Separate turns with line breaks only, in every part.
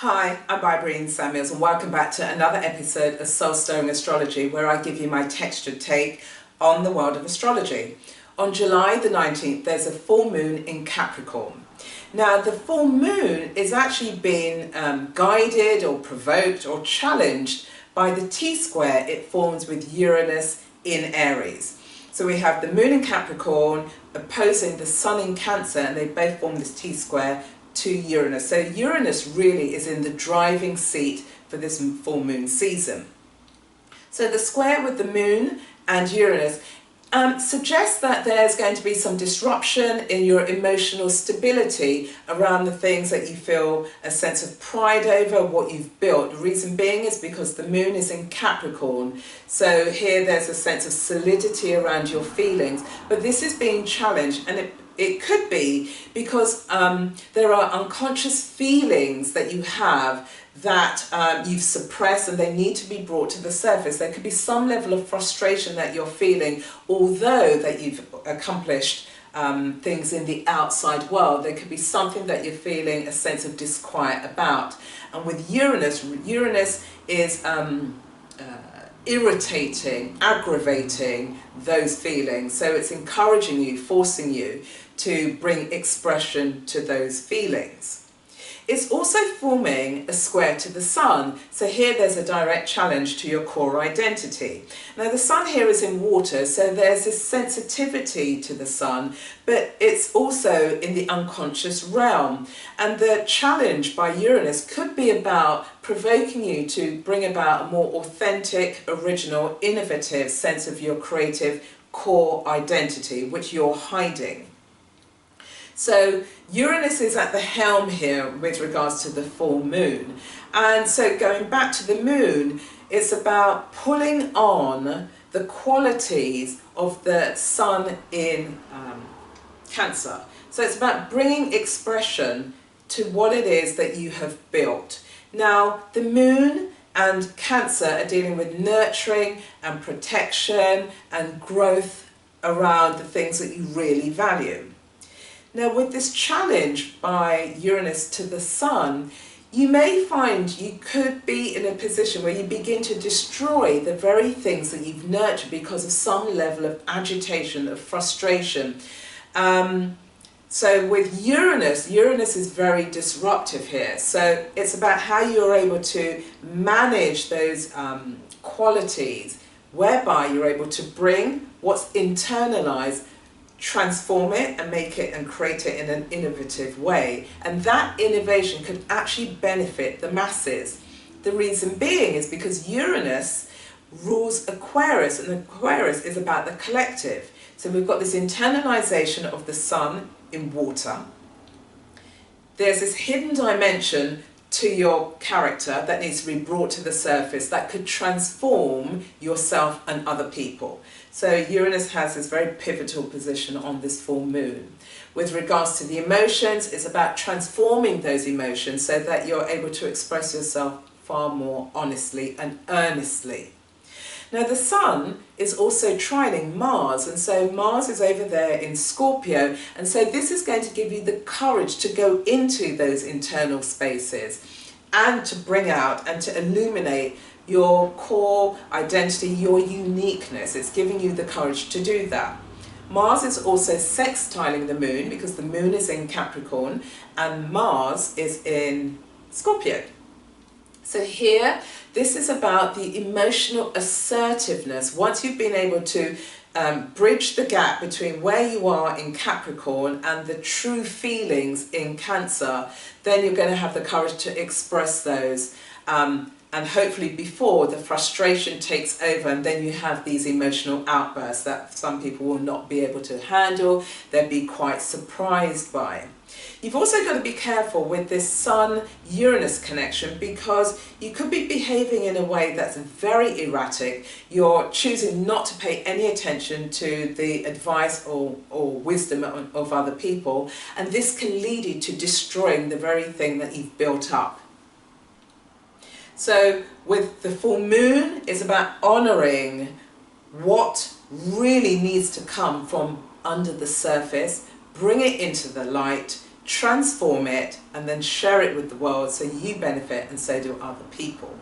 Hi, I'm Bybreen Samuels and welcome back to another episode of Soul Stirring Astrology, where I give you my textured take on the world of astrology. On July the 19th, there's a full moon in Capricorn. Now, the full moon is actually being guided or provoked or challenged by the T-square it forms with Uranus in Aries. So we have the moon in Capricorn opposing the sun in Cancer, and they both form this T-square to Uranus. So Uranus really is in the driving seat for this full moon season. So the square with the moon and Uranus suggests that there's going to be some disruption in your emotional stability around the things that you feel a sense of pride over, what you've built. The reason being is because the moon is in Capricorn. So here there's a sense of solidity around your feelings, but this is being challenged, and it could be because there are unconscious feelings that you have that you've suppressed, and they need to be brought to the surface. There could be some level of frustration that you're feeling, although that you've accomplished things in the outside world. There could be something that you're feeling a sense of disquiet about. And with Uranus, Uranus is irritating, aggravating those feelings. So it's encouraging you, forcing you to bring expression to those feelings. It's also forming a square to the sun. So here there's a direct challenge to your core identity. Now the sun here is in water, so there's this sensitivity to the sun, but it's also in the unconscious realm. And the challenge by Uranus could be about provoking you to bring about a more authentic, original, innovative sense of your creative core identity, which you're hiding. So Uranus is at the helm here with regards to the full moon. And so going back to the moon, it's about pulling on the qualities of the sun in Cancer. So it's about bringing expression to what it is that you have built. Now, the moon and Cancer are dealing with nurturing and protection and growth around the things that you really value. Now, with this challenge by Uranus to the sun, you may find you could be in a position where you begin to destroy the very things that you've nurtured because of some level of agitation, of frustration. So with Uranus, Uranus is very disruptive here. So it's about how you're able to manage those qualities, whereby you're able to bring what's internalized, transform it and make it and create it in an innovative way. And that innovation could actually benefit the masses. The reason being is because Uranus rules Aquarius, and Aquarius is about the collective. So we've got this internalization of the sun in water. There's this hidden dimension to your character that needs to be brought to the surface that could transform yourself and other people. So Uranus has this very pivotal position on this full moon. With regards to the emotions, it's about transforming those emotions so that you're able to express yourself far more honestly and earnestly. Now the sun is also trining Mars, and so Mars is over there in Scorpio, and so this is going to give you the courage to go into those internal spaces and to bring out and to illuminate your core identity, your uniqueness. It's giving you the courage to do that. Mars is also sextiling the moon because the moon is in Capricorn and Mars is in Scorpio. So here, this is about the emotional assertiveness. Once you've been able to bridge the gap between where you are in Capricorn and the true feelings in Cancer, then you're going to have the courage to express those. And hopefully before the frustration takes over, and then you have these emotional outbursts that some people will not be able to handle, they'll be quite surprised by. You've also got to be careful with this Sun-Uranus connection, because you could be behaving in a way that's very erratic. You're choosing not to pay any attention to the advice or wisdom of other people, and this can lead you to destroying the very thing that you've built up. So with the full moon, it's about honouring what really needs to come from under the surface, bring it into the light, transform it, and then share it with the world so you benefit and so do other people.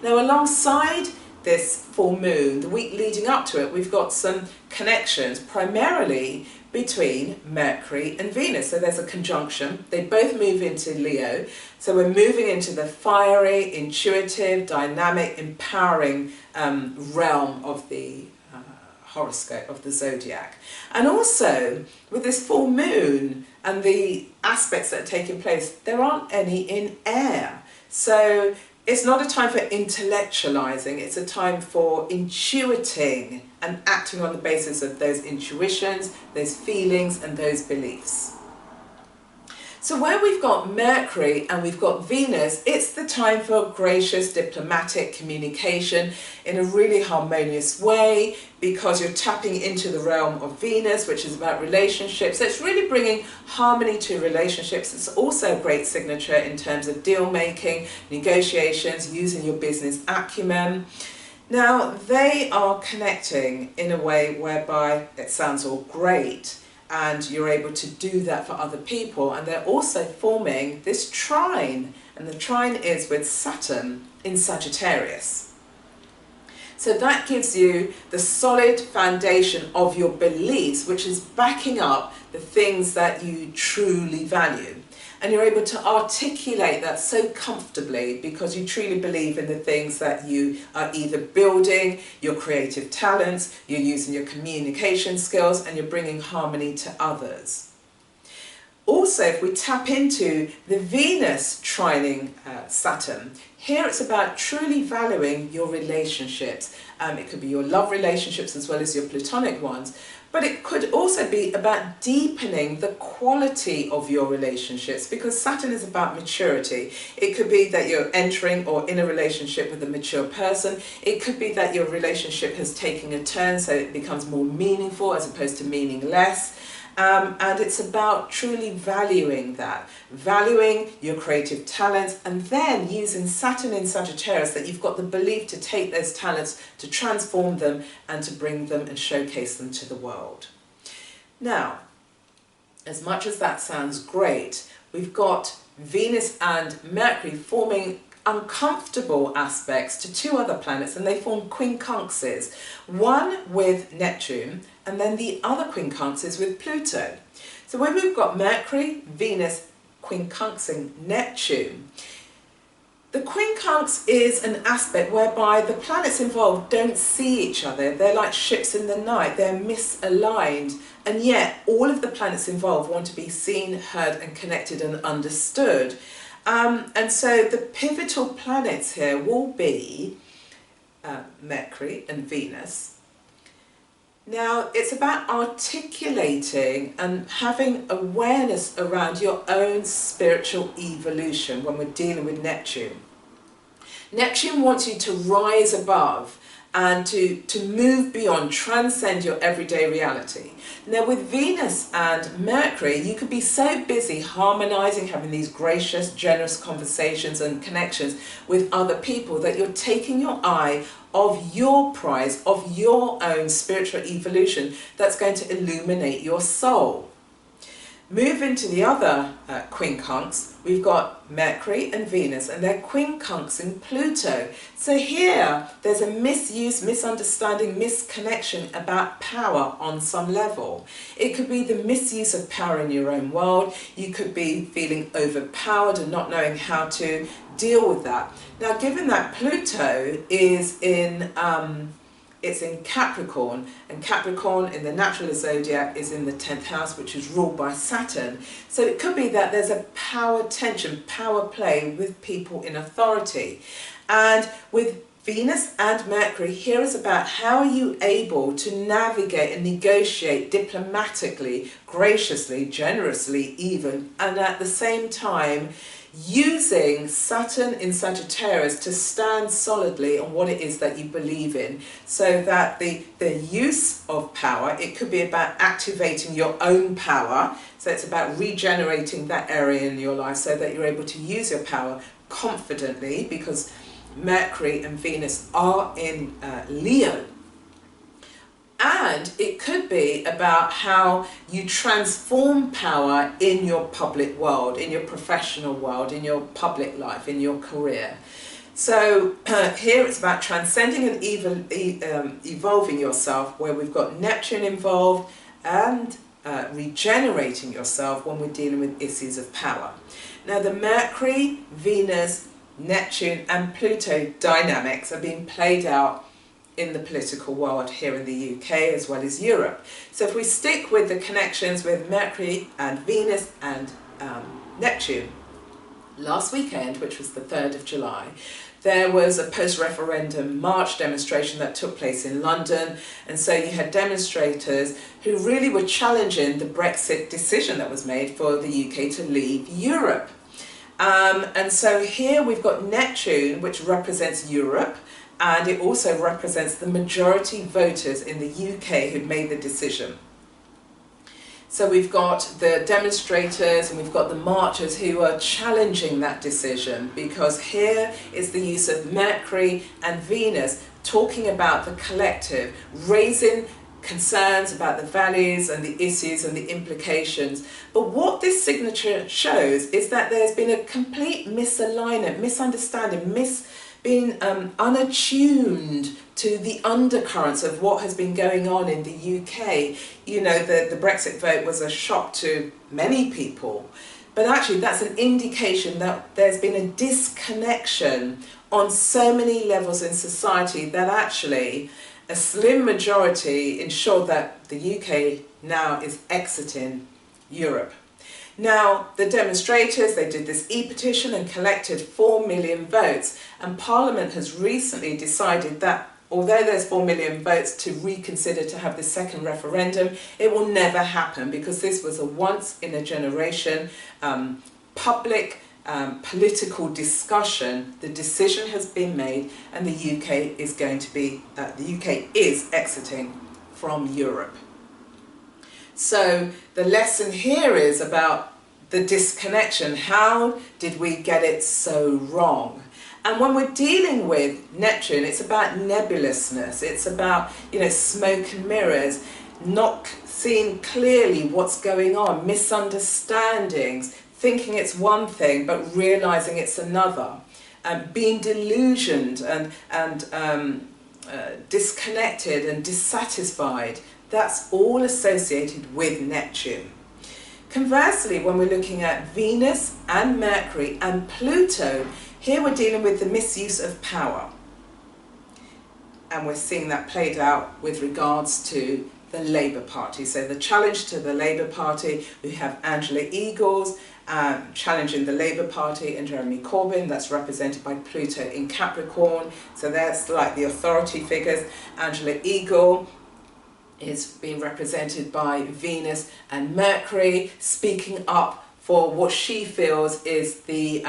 Now, alongside this full moon, the week leading up to it, we've got some connections primarily between Mercury and Venus. So there's a conjunction. They both move into Leo. So we're moving into the fiery, intuitive, dynamic, empowering realm of the horoscope, of the zodiac. And also, with this full moon and the aspects that are taking place, there aren't any in air. So it's not a time for intellectualizing, it's a time for intuiting and acting on the basis of those intuitions, those feelings and those beliefs. So where we've got Mercury and we've got Venus, it's the time for gracious diplomatic communication in a really harmonious way, because you're tapping into the realm of Venus, which is about relationships. So it's really bringing harmony to relationships. It's also a great signature in terms of deal making, negotiations, using your business acumen. Now, they are connecting in a way whereby it sounds all great, and you're able to do that for other people, and they're also forming this trine, and the trine is with Saturn in Sagittarius. So that gives you the solid foundation of your beliefs, which is backing up the things that you truly value. And you're able to articulate that so comfortably because you truly believe in the things that you are either building, your creative talents, you're using your communication skills, and you're bringing harmony to others. Also, if we tap into the Venus trining Saturn, here it's about truly valuing your relationships. It could be your love relationships as well as your platonic ones, but it could also be about deepening the quality of your relationships, because Saturn is about maturity. It could be that you're entering or in a relationship with a mature person. It could be that your relationship has taken a turn so it becomes more meaningful as opposed to meaningless. And it's about truly valuing that, valuing your creative talents, and then using Saturn in Sagittarius, that you've got the belief to take those talents, to transform them and to bring them and showcase them to the world. Now, as much as that sounds great, we've got Venus and Mercury forming uncomfortable aspects to two other planets, and they form quincunxes, one with Neptune and then the other quincunx is with Pluto. So when we've got Mercury, Venus quincunxing Neptune, the quincunx is an aspect whereby the planets involved don't see each other. They're like ships in the night, they're misaligned, and yet all of the planets involved want to be seen, heard and connected and understood. And so the pivotal planets here will be Mercury and Venus. Now, it's about articulating and having awareness around your own spiritual evolution when we're dealing with Neptune. Neptune wants you to rise above and to move beyond, transcend your everyday reality. Now with Venus and Mercury, you could be so busy harmonizing, having these gracious, generous conversations and connections with other people that you're taking your eye of your prize, of your own spiritual evolution that's going to illuminate your soul. Move into the other quincunx, we've got Mercury and Venus, and they're quincunxing Pluto. So here, there's a misuse, misunderstanding, misconnection about power on some level. It could be the misuse of power in your own world. You could be feeling overpowered and not knowing how to deal with that. Now, given that Pluto is in it's in Capricorn, and Capricorn in the natural zodiac is in the 10th house, which is ruled by Saturn. So it could be that there's a power tension, power play with people in authority. And with Venus and Mercury, here is about how are you able to navigate and negotiate diplomatically, graciously, generously even, and at the same time using Saturn in Sagittarius to stand solidly on what it is that you believe in, so that the use of power, it could be about activating your own power, so it's about regenerating that area in your life so that you're able to use your power confidently, because Mercury and Venus are in Leo. And it could be about how you transform power in your public world, in your professional world, in your public life, in your career. So here it's about transcending and evolving yourself, where we've got Neptune involved, and regenerating yourself when we're dealing with issues of power. Now the Mercury, Venus, Neptune and Pluto dynamics are being played out in the political world here in the UK as well as Europe. So if we stick with the connections with Mercury and Venus and Neptune, last weekend, which was the 3rd of July, there was a post-referendum march demonstration that took place in London, and so you had demonstrators who really were challenging the Brexit decision that was made for the UK to leave Europe. And so here we've got Neptune, which represents Europe, and it also represents the majority voters in the UK who made the decision. So we've got the demonstrators and we've got the marchers who are challenging that decision, because here is the use of Mercury and Venus talking about the collective, raising concerns about the values and the issues and the implications. But what this signature shows is that there's been a complete misalignment, misunderstanding, being unattuned to the undercurrents of what has been going on in the UK. You know, the Brexit vote was a shock to many people, but actually that's an indication that there's been a disconnection on so many levels in society that actually a slim majority ensured that the UK now is exiting Europe. Now, the demonstrators, they did this e-petition and collected 4 million votes, and Parliament has recently decided that although there's 4 million votes to reconsider to have the second referendum, it will never happen, because this was a once-in-a-generation public political discussion. The decision has been made, and the UK is going to be, the UK is exiting from Europe. So the lesson here is about the disconnection. How did we get it so wrong? And when we're dealing with Neptune, it's about nebulousness. It's about, you know, smoke and mirrors, not seeing clearly what's going on, misunderstandings, thinking it's one thing but realizing it's another, being delusioned and disconnected and dissatisfied. That's all associated with Neptune. Conversely, when we're looking at Venus and Mercury and Pluto, here we're dealing with the misuse of power. And we're seeing that played out with regards to the Labour Party. So the challenge to the Labour Party, we have Angela Eagles challenging the Labour Party, and Jeremy Corbyn, that's represented by Pluto in Capricorn. So that's like the authority figures. Angela Eagle is being represented by Venus and Mercury, speaking up for what she feels is the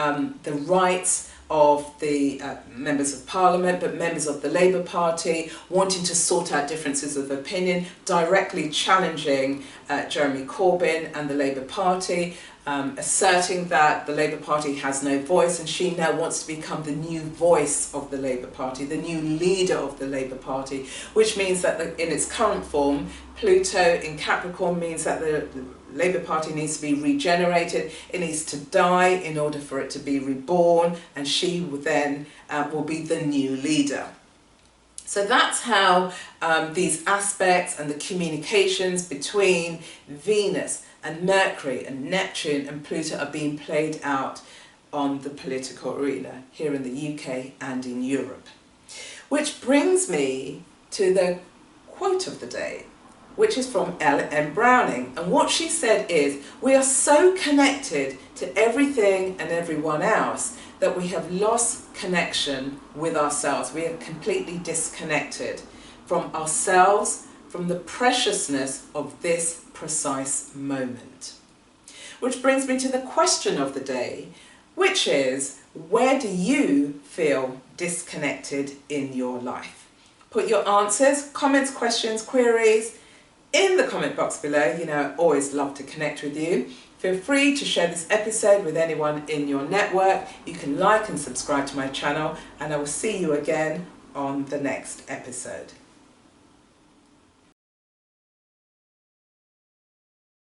rights of the members of Parliament, but members of the Labour Party, wanting to sort out differences of opinion, directly challenging Jeremy Corbyn and the Labour Party, asserting that the Labour Party has no voice, and she now wants to become the new voice of the Labour Party, the new leader of the Labour Party, which means that in its current form, Pluto in Capricorn means that the Labour Party needs to be regenerated, it needs to die in order for it to be reborn, and she then will be the new leader. So that's how these aspects and the communications between Venus and Mercury and Neptune and Pluto are being played out on the political arena here in the UK and in Europe. Which brings me to the quote of the day, which is from Ellen Browning. And what she said is, we are so connected to everything and everyone else that we have lost connection with ourselves. We are completely disconnected from ourselves, from the preciousness of this precise moment. Which brings me to the question of the day, which is, where do you feel disconnected in your life? Put your answers, comments, questions, queries in the comment box below. You know, I always love to connect with you. Feel free to share this episode with anyone in your network. You can like and subscribe to my channel, and I will see you again on the next episode.